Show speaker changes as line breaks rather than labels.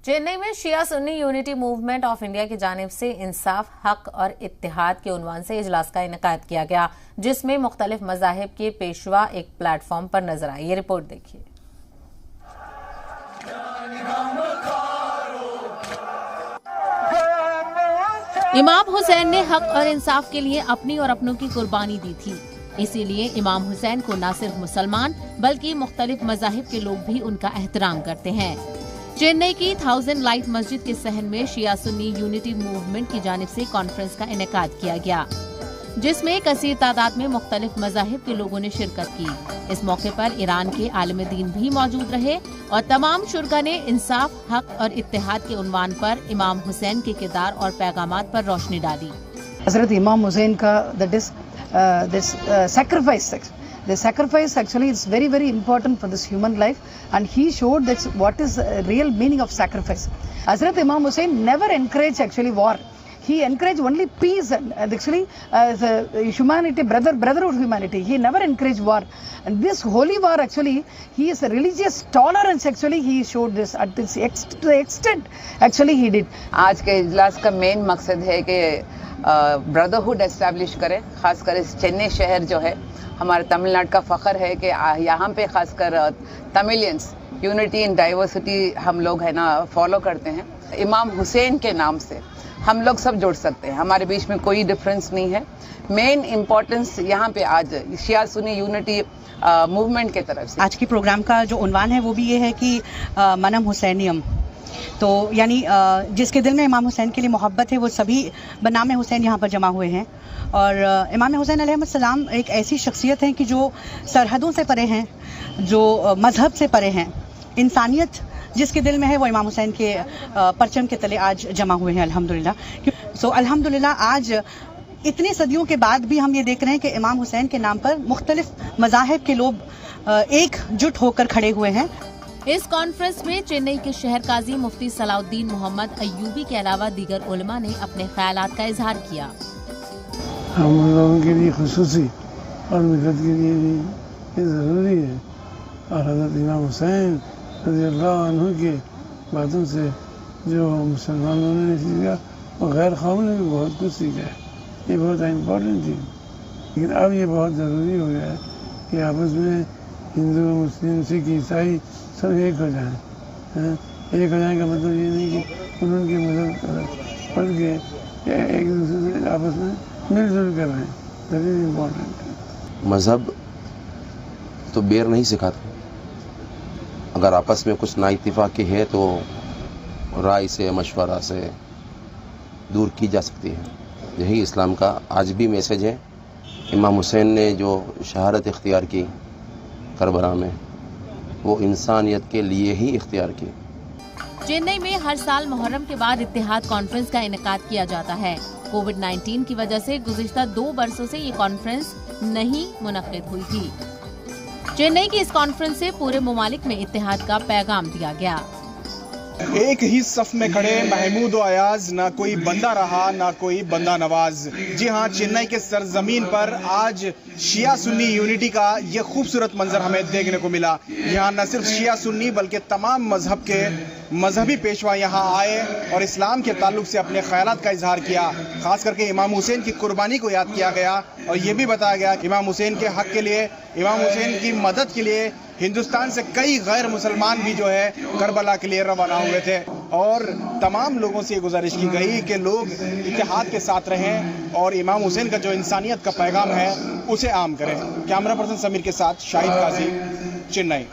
चेन्नई में Shia Sunni unity movement of India की जानिब से इंसाफ, हक और इत्तेहाद के उन्वान से इजलास का इनेकाद किया गया, जिसमें मुख्तलिफ मज़ाहिब के पेशवा एक प्लेटफॉर्म पर नजर आए। ये रिपोर्ट देखिए। इमाम हुसैन ने हक और इंसाफ के लिए अपनी और अपनों की कुर्बानी दी थी, इसीलिए इमाम हुसैन को न सिर्फ मुसलमान बल्कि मुख्तलिफ मज़ाहिब के लोग भी उनका एहतराम करते हैं। चेन्नई की 1000 लाइट मस्जिद के सहन में शिया सुन्नी यूनिटी मूवमेंट की जानिब से कॉन्फ्रेंस का इनेकाद किया गया, जिसमें कसीर तादाद में मुख्तलिफ मज़ाहिब के लोगों ने शिरकत की। इस मौके पर ईरान के आलिम दीन भी मौजूद रहे और तमाम शुरका ने इंसाफ, हक और इत्तेहाद के उन्वान पर इमाम हुसैन के किरदार और पैगामात पर रोशनी डाली।
हज़रत इमाम हुसैन का The sacrifice actually is very, very important for this human life, and he showed that what is the real meaning of sacrifice. Hazrat Imam Hussain never encouraged actually war. He encouraged only peace and actually the humanity, brotherhood humanity. He never encouraged war. And this holy war actually, he is a religious tolerance actually he showed this at this to the extent actually he did.
आज के इजलास का main मकसद है कि brotherhood establish करें, खासकर इस चेन्नई शहर जो है हमारे तमिलनाडु का फ़ख्र है कि यहाँ पे खासकर तमिलियंस यूनिटी इन डाइवर्सिटी हम लोग है ना फॉलो करते हैं। इमाम हुसैन के नाम से हम लोग सब जुड़ सकते हैं, हमारे बीच में कोई डिफरेंस नहीं है। मेन इम्पोर्टेंस यहाँ पे आज शिया सुन्नी यूनिटी मूवमेंट के तरफ से
आज की प्रोग्राम का जो उन्वान है वो भी ये है कि मनम हुसैनियम, तो यानी जिसके दिल में इमाम हुसैन के लिए मोहब्बत है वो सभी बनाम हुसैन यहाँ पर जमा हुए हैं। और इमाम हुसैन अलैहिस्सलाम एक ऐसी शख्सियत हैं कि जो सरहदों से परे हैं, जो मजहब से परे हैं। इंसानियत जिसके दिल में है वो इमाम हुसैन के परचम के तले आज जमा हुए हैं अल्हम्दुलिल्लाह। सो अल्हम्दुलिल्लाह आज इतनी सदियों के बाद भी हम ये देख रहे हैं कि इमाम हुसैन के नाम पर मुख्तलिफ मज़ाहिब के लोग एकजुट होकर खड़े हुए हैं।
इस कॉन्फ्रेंस में चेन्नई के शहर काजी मुफ्ती सलाउद्दीन मोहम्मद अय्यूबी के अलावा दीगर उलमा ने अपने ख्यालात का इजहार किया।
हम लोगों के लिए खुसूसी और मिलत के लिए भी ये ज़रूरी है, और हज़रत इमाम हुसैन रज़ियल्लाहु अन्हु की बातों से जो मुसलमानों ने सीखा और गैर कौम ने भी बहुत कुछ सीखा है। ये बहुत इम्पोर्टेंट थी, लेकिन अब ये बहुत ज़रूरी हो गया है कि आपस में हिंदू, मुस्लिम, सिख, ईसाई सब एक हो जाएं। एक हो जाने का मतलब ये नहीं कि उनके मदद पढ़ के एक दूसरे से आपस में मिलजुल कर रहे हैं। That is important.
मज़हब तो बेर नहीं सिखाता, अगर आपस में कुछ नाइत्तेफाकी है तो राय से, मशवरा से दूर की जा सकती है। यही इस्लाम का आज भी मैसेज है। इमाम हुसैन ने जो शहादत इख्तियार की करबला में, वो इंसानियत के लिए ही इख्तियार की।
चेन्नई में हर साल मुहर्रम के बाद इत्तेहाद कॉन्फ्रेंस का इनेकाद किया जाता है। कोविड-19 की वजह से गुज़िश्ता 2 बरसों से ये कॉन्फ्रेंस नहीं मुनक्किद हुई थी। चेन्नई की इस कॉन्फ्रेंस से पूरे मुमालिक में इत्तेहाद का पैगाम दिया गया।
एक ही सफ में खड़े महमूद और अयाज, ना कोई बंदा रहा ना कोई बंदा नवाज। जी हाँ, चेन्नई के सरजमीन पर आज शिया सुन्नी यूनिटी का ये खूबसूरत मंजर हमें देखने को मिला। यहाँ न सिर्फ शिया सुन्नी बल्कि तमाम मजहब के मजहबी पेशवा यहाँ आए और इस्लाम के ताल्लुक से अपने ख्यालात का इजहार किया। खास करके इमाम हुसैन की कुर्बानी को याद किया गया और ये भी बताया गया कि इमाम हुसैन के हक के लिए, इमाम हुसैन की मदद के लिए हिंदुस्तान से कई गैर मुसलमान भी जो है करबला के लिए रवाना हुए थे। और तमाम लोगों से ये गुजारिश की गई कि लोग इत्तेहाद के साथ रहें और इमाम हुसैन का जो इंसानियत का पैगाम है उसे आम करें। कैमरा पर्सन समीर के साथ शाहिद काजी, चेन्नई।